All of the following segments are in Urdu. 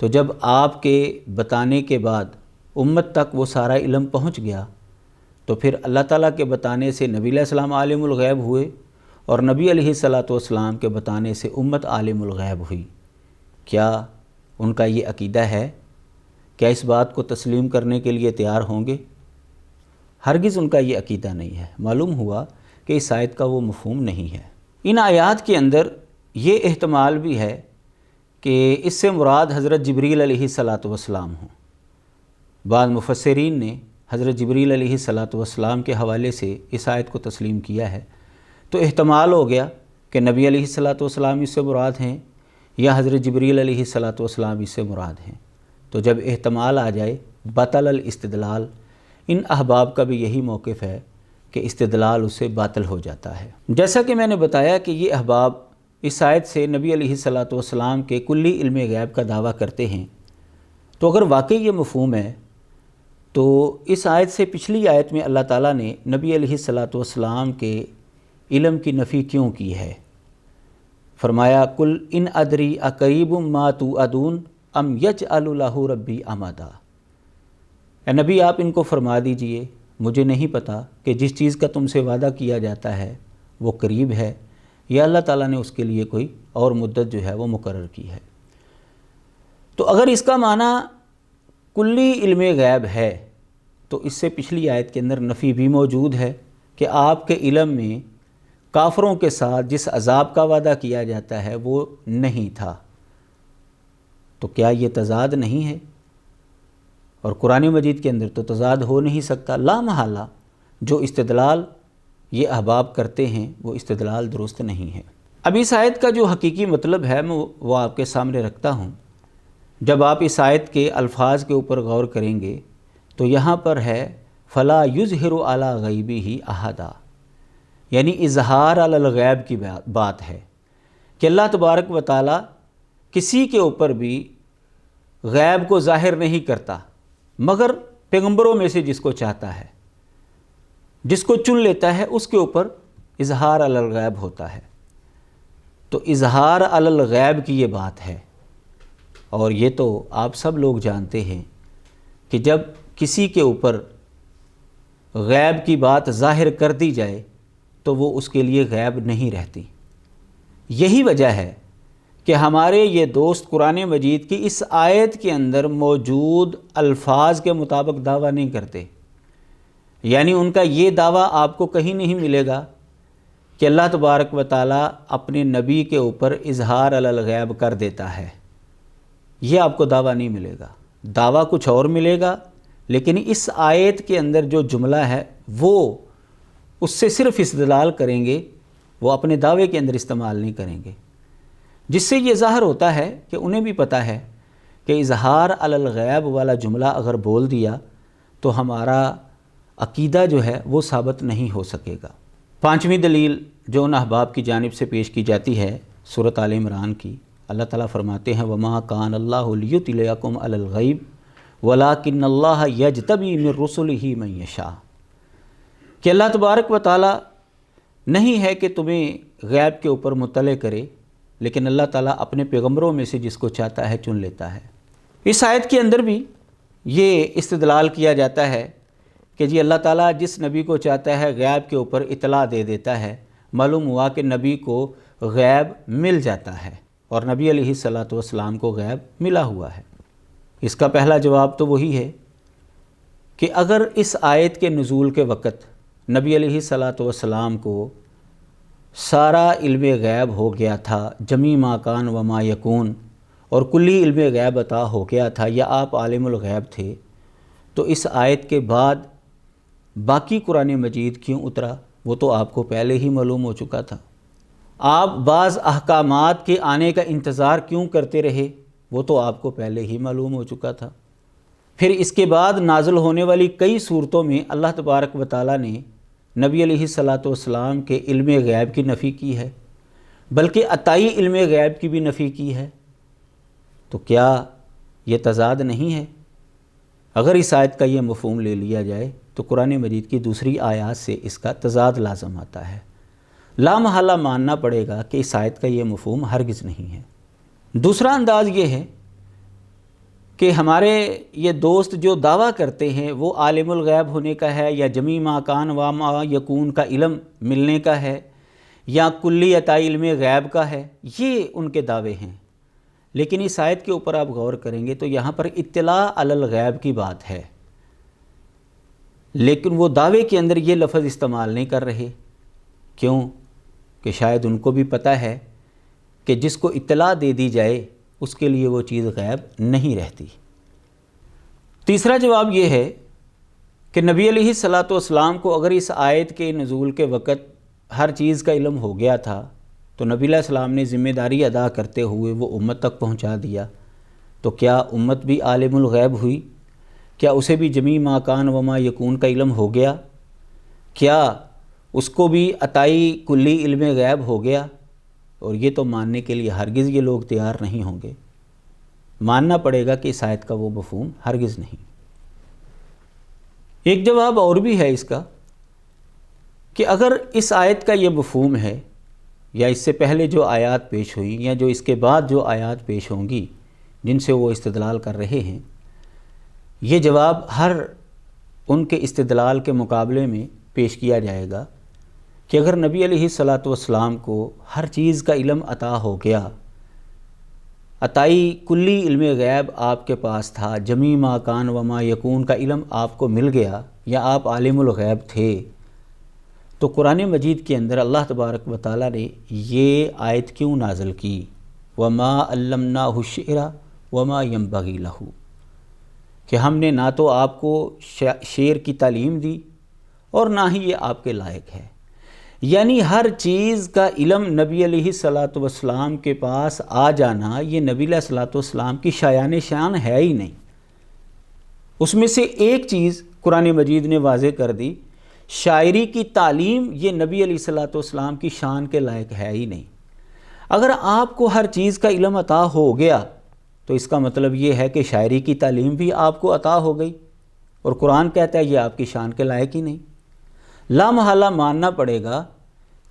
تو جب آپ کے بتانے کے بعد امت تک وہ سارا علم پہنچ گیا تو پھر اللہ تعالیٰ کے بتانے سے نبی علیہ السلام عالم الغیب ہوئے اور نبی علیہ السلام کے بتانے سے امت عالم الغیب ہوئی۔ کیا ان کا یہ عقیدہ ہے؟ کیا اس بات کو تسلیم کرنے کے لیے تیار ہوں گے؟ ہرگز ان کا یہ عقیدہ نہیں ہے۔ معلوم ہوا کہ اس آیت کا وہ مفہوم نہیں ہے۔ ان آیات کے اندر یہ احتمال بھی ہے کہ اس سے مراد حضرت جبریل علیہ السلام ہوں۔ بعض مفسرین نے حضرت جبریل علیہ السلام کے حوالے سے اس آیت کو تسلیم کیا ہے، تو احتمال ہو گیا کہ نبی علیہ السلام اس سے مراد ہیں یا حضرت جبریل علیہ السلام اس سے مراد ہیں۔ تو جب احتمال آ جائے باطل الاستدلال، ان احباب کا بھی یہی موقف ہے کہ استدلال اس سے باطل ہو جاتا ہے۔ جیسا کہ میں نے بتایا کہ یہ احباب اس آیت سے نبی علیہ السلام کے کلی علم غیب کا دعویٰ کرتے ہیں، تو اگر واقعی یہ مفہوم ہے تو اس آیت سے پچھلی آیت میں اللہ تعالیٰ نے نبی علیہ السلام کے علم کی نفی کیوں کی ہے؟ فرمایا کل ان ادری اقریب ما توعدون ام یجعل لہ ربی امدا۔ اے نبی آپ ان کو فرما دیجئے مجھے نہیں پتہ کہ جس چیز کا تم سے وعدہ کیا جاتا ہے وہ قریب ہے یا اللہ تعالیٰ نے اس کے لیے کوئی اور مدت جو ہے وہ مقرر کی ہے۔ تو اگر اس کا معنی کلی علم غیب ہے تو اس سے پچھلی آیت کے اندر نفی بھی موجود ہے کہ آپ کے علم میں کافروں کے ساتھ جس عذاب کا وعدہ کیا جاتا ہے وہ نہیں تھا۔ تو کیا یہ تضاد نہیں ہے؟ اور قرآن مجید کے اندر تو تضاد ہو نہیں سکتا۔ لا محالہ جو استدلال یہ احباب کرتے ہیں وہ استدلال درست نہیں ہے۔ اب اس آیت کا جو حقیقی مطلب ہے میں وہ آپ کے سامنے رکھتا ہوں۔ جب آپ اس آیت کے الفاظ کے اوپر غور کریں گے تو یہاں پر ہے فلا یظہر علی غیبہ احدا، یعنی اظہار علی الغیب کی بات ہے کہ اللہ تبارک و تعالی کسی کے اوپر بھی غیب کو ظاہر نہیں کرتا مگر پیغمبروں میں سے جس کو چاہتا ہے، جس کو چن لیتا ہے اس کے اوپر اظہار علی الغیب ہوتا ہے۔ تو اظہار علی الغیب کی یہ بات ہے، اور یہ تو آپ سب لوگ جانتے ہیں کہ جب کسی کے اوپر غیب کی بات ظاہر کر دی جائے تو وہ اس کے لیے غیب نہیں رہتی۔ یہی وجہ ہے کہ ہمارے یہ دوست قرآن مجید کی اس آیت کے اندر موجود الفاظ کے مطابق دعویٰ نہیں کرتے، یعنی ان کا یہ دعویٰ آپ کو کہیں نہیں ملے گا کہ اللہ تبارک و تعالیٰ اپنے نبی کے اوپر اظہار علی الغیب کر دیتا ہے، یہ آپ کو دعویٰ نہیں ملے گا۔ دعویٰ کچھ اور ملے گا، لیکن اس آیت کے اندر جو جملہ ہے وہ اس سے صرف استدلال کریں گے، وہ اپنے دعوے کے اندر استعمال نہیں کریں گے، جس سے یہ ظاہر ہوتا ہے کہ انہیں بھی پتہ ہے کہ اظہار علی الغیب والا جملہ اگر بول دیا تو ہمارا عقیدہ جو ہے وہ ثابت نہیں ہو سکے گا۔ پانچویں دلیل جو ان احباب کی جانب سے پیش کی جاتی ہے سورۃ آل عمران کی، اللہ تعالیٰ فرماتے ہیں وَمَا كَانَ اللَّهُ لِيُطْلِعَكُمْ عَلَى الْغَيْبِ وَلَٰكِنَّ اللَّهَ يَجْتَبِي مِن رُّسُلِهِ مَن يَشَاءُ، کہ اللہ تبارک و تعالیٰ نہیں ہے کہ تمہیں غیب کے اوپر مطلع کرے، لیکن اللہ تعالیٰ اپنے پیغمبروں میں سے جس کو چاہتا ہے چن لیتا ہے۔ اس آیت کے اندر بھی یہ استدلال کیا جاتا ہے کہ جی اللہ تعالیٰ جس نبی کو چاہتا ہے غیب کے اوپر اطلاع دے دیتا ہے۔ معلوم ہوا کہ نبی کو غیب مل جاتا ہے اور نبی علیہ السلام کو غیب ملا ہوا ہے۔ اس کا پہلا جواب تو وہی ہے کہ اگر اس آیت کے نزول کے وقت نبی علیہ السلام کو سارا علم غیب ہو گیا تھا، جمی ما کان و ما یکون، اور کلی علم غیب عطا ہو گیا تھا یا آپ عالم الغیب تھے، تو اس آیت کے بعد باقی قرآن مجید کیوں اترا؟ وہ تو آپ کو پہلے ہی معلوم ہو چکا تھا۔ آپ بعض احکامات کے آنے کا انتظار کیوں کرتے رہے؟ وہ تو آپ کو پہلے ہی معلوم ہو چکا تھا۔ پھر اس کے بعد نازل ہونے والی کئی صورتوں میں اللہ تبارک و تعالیٰ نے نبی علیہ السلام کے علم غیب کی نفی کی ہے، بلکہ عطائی علم غیب کی بھی نفی کی ہے۔ تو کیا یہ تضاد نہیں ہے؟ اگر اس آیت کا یہ مفہوم لے لیا جائے تو قرآن مجید کی دوسری آیات سے اس کا تضاد لازم آتا ہے۔ لا محالہ ماننا پڑے گا کہ اس آیت کا یہ مفہوم ہرگز نہیں ہے۔ دوسرا انداز یہ ہے کہ ہمارے یہ دوست جو دعویٰ کرتے ہیں وہ عالم الغیب ہونے کا ہے، یا جمی ما کان و ما یکون کا علم ملنے کا ہے، یا کلی عطائی علم غیب کا ہے، یہ ان کے دعوے ہیں۔ لیکن اس آیت کے اوپر آپ غور کریں گے تو یہاں پر اطلاع علی الغیب کی بات ہے، لیکن وہ دعوے کے اندر یہ لفظ استعمال نہیں کر رہے۔ کیوں؟ کہ شاید ان کو بھی پتہ ہے کہ جس کو اطلاع دے دی جائے اس کے لیے وہ چیز غیب نہیں رہتی۔ تیسرا جواب یہ ہے کہ نبی علیہ الصلاۃ والسلام کو اگر اس آیت کے نزول کے وقت ہر چیز کا علم ہو گیا تھا تو نبی علیہ السلام نے ذمہ داری ادا کرتے ہوئے وہ امت تک پہنچا دیا، تو کیا امت بھی عالم الغیب ہوئی؟ کیا اسے بھی جمی ما کان و ما یکون کا علم ہو گیا؟ کیا اس کو بھی عطائی کلی علم غیب ہو گیا؟ اور یہ تو ماننے کے لیے ہرگز یہ لوگ تیار نہیں ہوں گے۔ ماننا پڑے گا کہ اس آیت کا وہ مفہوم ہرگز نہیں۔ ایک جواب اور بھی ہے اس کا کہ اگر اس آیت کا یہ مفہوم ہے، یا اس سے پہلے جو آیات پیش ہوئی یا جو اس کے بعد جو آیات پیش ہوں گی جن سے وہ استدلال کر رہے ہیں، یہ جواب ہر ان کے استدلال کے مقابلے میں پیش کیا جائے گا کہ اگر نبی علیہ الصلاۃ والسلام کو ہر چیز کا علم عطا ہو گیا، عطائی کلی علم غیب آپ کے پاس تھا، جمی ما کان و ما یکون کا علم آپ کو مل گیا، یا آپ عالم الغیب تھے، تو قرآن مجید کے اندر اللہ تبارک و تعالیٰ نے یہ آیت کیوں نازل کی؟ وما علمناہ الشعر وما ینبغی لہ، کہ ہم نے نہ تو آپ کو شعر کی تعلیم دی اور نہ ہی یہ آپ کے لائق ہے۔ یعنی ہر چیز کا علم نبی علیہ الصلاۃ والسلام کے پاس آ جانا یہ نبی علیہ الصلاۃ والسلام کی شایان شان ہے ہی نہیں۔ اس میں سے ایک چیز قرآن مجید نے واضح کر دی، شاعری کی تعلیم یہ نبی علیہ الصلاۃ والسلام کی شان کے لائق ہے ہی نہیں۔ اگر آپ کو ہر چیز کا علم عطا ہو گیا تو اس کا مطلب یہ ہے کہ شاعری کی تعلیم بھی آپ کو عطا ہو گئی، اور قرآن کہتا ہے یہ آپ کی شان کے لائق ہی نہیں۔ لا محالہ ماننا پڑے گا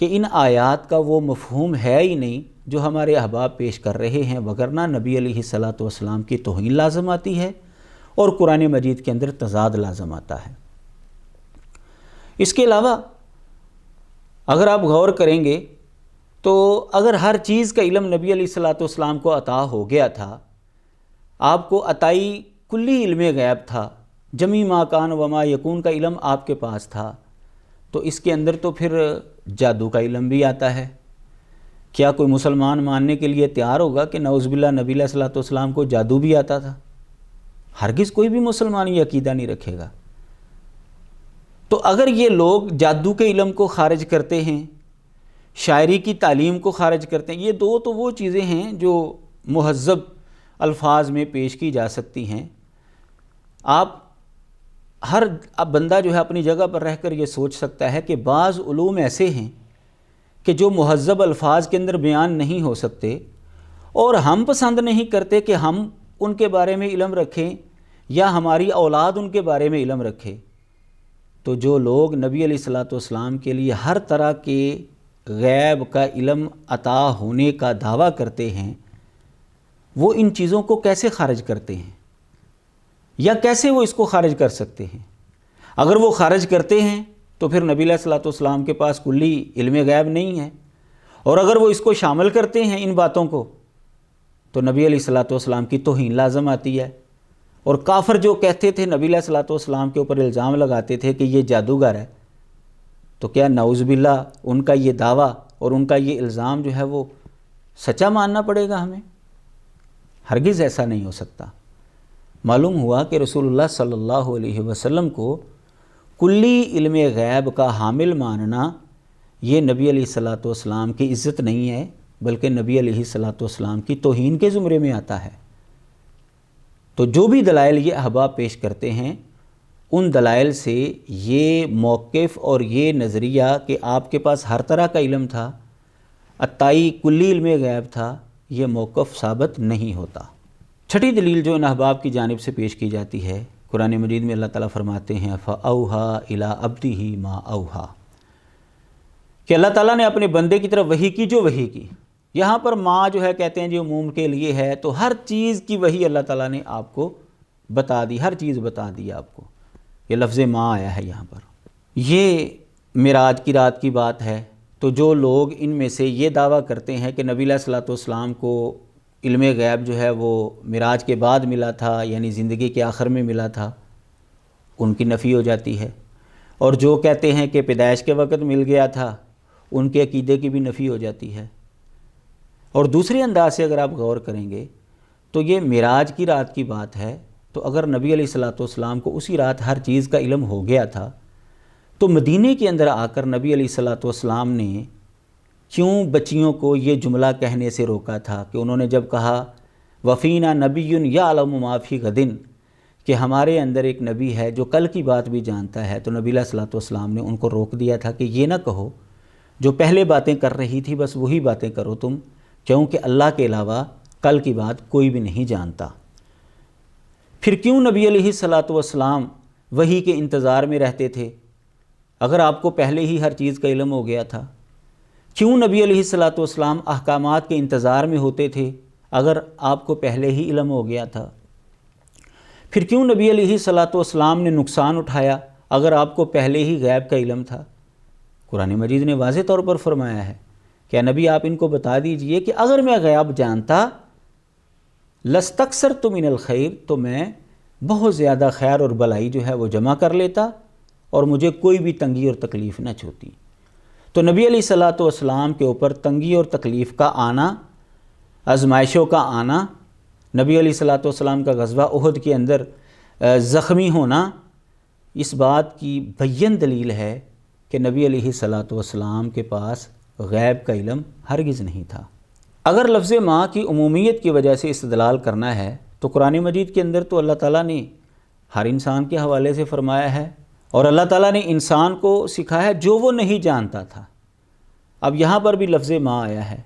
کہ ان آیات کا وہ مفہوم ہے ہی نہیں جو ہمارے احباب پیش کر رہے ہیں، وگرنہ نبی علیہ الصلاۃ والسلام کی توہین لازم آتی ہے اور قرآن مجید کے اندر تضاد لازم آتا ہے۔ اس کے علاوہ اگر آپ غور کریں گے تو اگر ہر چیز کا علم نبی علیہ الصلاۃ والسلام کو عطا ہو گیا تھا، آپ کو عطائی کلی علم غیب تھا، جمی ما کان و ما یکون کا علم آپ کے پاس تھا، تو اس کے اندر تو پھر جادو کا علم بھی آتا ہے۔ کیا کوئی مسلمان ماننے کے لیے تیار ہوگا کہ نعوذ باللہ نبی علیہ الصلاۃ والسلام کو جادو بھی آتا تھا؟ ہرگز کوئی بھی مسلمان یہ عقیدہ نہیں رکھے گا۔ تو اگر یہ لوگ جادو کے علم کو خارج کرتے ہیں، شاعری کی تعلیم کو خارج کرتے ہیں، یہ دو تو وہ چیزیں ہیں جو مہذب الفاظ میں پیش کی جا سکتی ہیں۔ ہر بندہ جو ہے اپنی جگہ پر رہ کر یہ سوچ سکتا ہے کہ بعض علوم ایسے ہیں کہ جو مہذب الفاظ کے اندر بیان نہیں ہو سکتے، اور ہم پسند نہیں کرتے کہ ہم ان کے بارے میں علم رکھیں یا ہماری اولاد ان کے بارے میں علم رکھے۔ تو جو لوگ نبی علیہ الصلاۃ والسلام کے لیے ہر طرح کے غیب کا علم عطا ہونے کا دعویٰ کرتے ہیں، وہ ان چیزوں کو کیسے خارج کرتے ہیں، یا کیسے وہ اس کو خارج کر سکتے ہیں؟ اگر وہ خارج کرتے ہیں تو پھر نبی علیہ الصلاۃ والسلام کے پاس کلی علم غیب نہیں ہے، اور اگر وہ اس کو شامل کرتے ہیں ان باتوں کو تو نبی علیہ الصلاۃ والسلام کی توہین لازم آتی ہے۔ اور کافر جو کہتے تھے نبی علیہ الصلاۃ والسلام کے اوپر الزام لگاتے تھے کہ یہ جادوگر ہے، تو کیا نعوذ باللہ ان کا یہ دعویٰ اور ان کا یہ الزام جو ہے وہ سچا ماننا پڑے گا ہمیں؟ ہرگز ایسا نہیں ہو سکتا۔ معلوم ہوا کہ رسول اللہ صلی اللہ علیہ وسلم کو کلی علم غیب کا حامل ماننا یہ نبی علیہ الصلاۃ والسلام کی عزت نہیں ہے، بلکہ نبی علیہ الصلاۃ والسلام کی توہین کے زمرے میں آتا ہے۔ تو جو بھی دلائل یہ احباب پیش کرتے ہیں، ان دلائل سے یہ موقف اور یہ نظریہ کہ آپ کے پاس ہر طرح کا علم تھا، عطائی کلی علم غیب تھا، یہ موقف ثابت نہیں ہوتا۔ چھٹی دلیل جو ان احباب کی جانب سے پیش کی جاتی ہے، قرآن مجید میں اللہ تعالیٰ فرماتے ہیں فَأَوْحَىٰ إِلَىٰ عَبْدِهِ مَا أَوْحَىٰ، کہ اللہ تعالیٰ نے اپنے بندے کی طرف وحی کی جو وحی کی۔ یہاں پر ماں جو ہے کہتے ہیں جی عموم کے لیے ہے، تو ہر چیز کی وہی اللہ تعالیٰ نے آپ کو بتا دی، ہر چیز بتا دی آپ کو، یہ لفظ ماں آیا ہے یہاں پر۔ یہ معراج کی رات کی بات ہے۔ تو جو لوگ ان میں سے یہ دعویٰ کرتے ہیں کہ نبی علیہ الصلوۃ والسلام کو علم غیب جو ہے وہ معراج کے بعد ملا تھا، یعنی زندگی کے آخر میں ملا تھا، ان کی نفی ہو جاتی ہے۔ اور جو کہتے ہیں کہ پیدائش کے وقت مل گیا تھا، ان کے عقیدے کی بھی نفی ہو جاتی ہے۔ اور دوسرے انداز سے اگر آپ غور کریں گے تو یہ معراج کی رات کی بات ہے، تو اگر نبی علیہ الصلوۃ والسلام کو اسی رات ہر چیز کا علم ہو گیا تھا، تو مدینے کے اندر آ کر نبی علیہ الصلوۃ والسلام نے کیوں بچیوں کو یہ جملہ کہنے سے روکا تھا کہ انہوں نے جب کہا وفینا نبی یعلم ما فی غد، کہ ہمارے اندر ایک نبی ہے جو کل کی بات بھی جانتا ہے، تو نبی علیہ الصلوۃ والسلام نے ان کو روک دیا تھا کہ یہ نہ کہو جو پہلے باتیں کر رہی تھی بس وہی باتیں کرو تم، کیونکہ اللہ کے علاوہ کل کی بات کوئی بھی نہیں جانتا۔ پھر کیوں نبی علیہ الصلوۃ والسلام وحی کے انتظار میں رہتے تھے اگر آپ کو پہلے ہی ہر چیز کا علم ہو گیا تھا؟ کیوں نبی علیہ الصلوۃ والسلام احکامات کے انتظار میں ہوتے تھے اگر آپ کو پہلے ہی علم ہو گیا تھا؟ پھر کیوں نبی علیہ الصلوۃ والسلام نے نقصان اٹھایا اگر آپ کو پہلے ہی غیب کا علم تھا؟ قرآن مجید نے واضح طور پر فرمایا ہے کہ نبی آپ ان کو بتا دیجئے کہ اگر میں غیب جانتا لستکثرت من الخیر، تو میں بہت زیادہ خیر اور بلائی جو ہے وہ جمع کر لیتا اور مجھے کوئی بھی تنگی اور تکلیف نہ چھوتی۔ تو نبی علیہ الصلوۃ والسلام کے اوپر تنگی اور تکلیف کا آنا، آزمائشوں کا آنا، نبی علیہ الصلوۃ والسلام کا غزوہ احد کے اندر زخمی ہونا، اس بات کی بین دلیل ہے کہ نبی علیہ الصلوۃ والسلام کے پاس غیب کا علم ہرگز نہیں تھا۔ اگر لفظ ماں کی عمومیت کی وجہ سے استدلال کرنا ہے تو قرآن مجید کے اندر تو اللہ تعالیٰ نے ہر انسان کے حوالے سے فرمایا ہے، اور اللہ تعالیٰ نے انسان کو سکھایا جو وہ نہیں جانتا تھا۔ اب یہاں پر بھی لفظ ماں آیا ہے،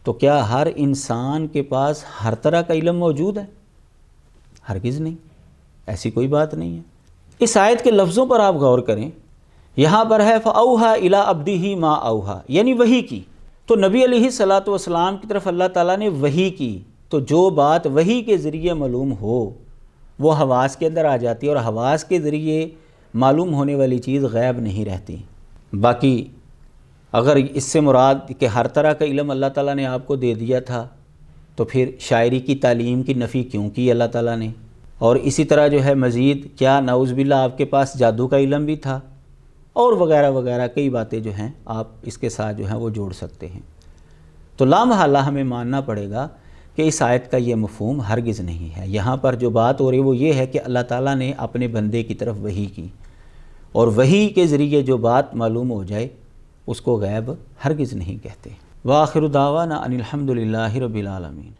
تو کیا ہر انسان کے پاس ہر طرح کا علم موجود ہے؟ ہرگز نہیں، ایسی کوئی بات نہیں ہے۔ اس آیت کے لفظوں پر آپ غور کریں، یہاں پر ہے فَأَوْحَىٰ إِلَىٰ عَبْدِهِ مَا أَوْحَىٰ، یعنی وحی کی۔ تو نبی علیہ الصلوۃ والسلام کی طرف اللہ تعالیٰ نے وحی کی، تو جو بات وحی کے ذریعے معلوم ہو وہ حواس کے اندر آ جاتی ہے، اور حواس کے ذریعے معلوم ہونے والی چیز غیب نہیں رہتی۔ باقی اگر اس سے مراد کہ ہر طرح کا علم اللہ تعالیٰ نے آپ کو دے دیا تھا، تو پھر شاعری کی تعلیم کی نفی کیوں کی اللہ تعالیٰ نے؟ اور اسی طرح جو ہے مزید کیا نعوذ باللہ آپ کے پاس جادو کا علم بھی تھا؟ اور وغیرہ وغیرہ کئی باتیں جو ہیں آپ اس کے ساتھ جو ہیں وہ جوڑ سکتے ہیں۔ تو لامحالہ ہمیں ماننا پڑے گا کہ اس آیت کا یہ مفہوم ہرگز نہیں ہے۔ یہاں پر جو بات ہو رہی ہے وہ یہ ہے کہ اللہ تعالیٰ نے اپنے بندے کی طرف وحی کی، اور وحی کے ذریعے جو بات معلوم ہو جائے اس کو غیب ہرگز نہیں کہتے۔ وآخر دعوانا ان الحمد للہ رب العالمین۔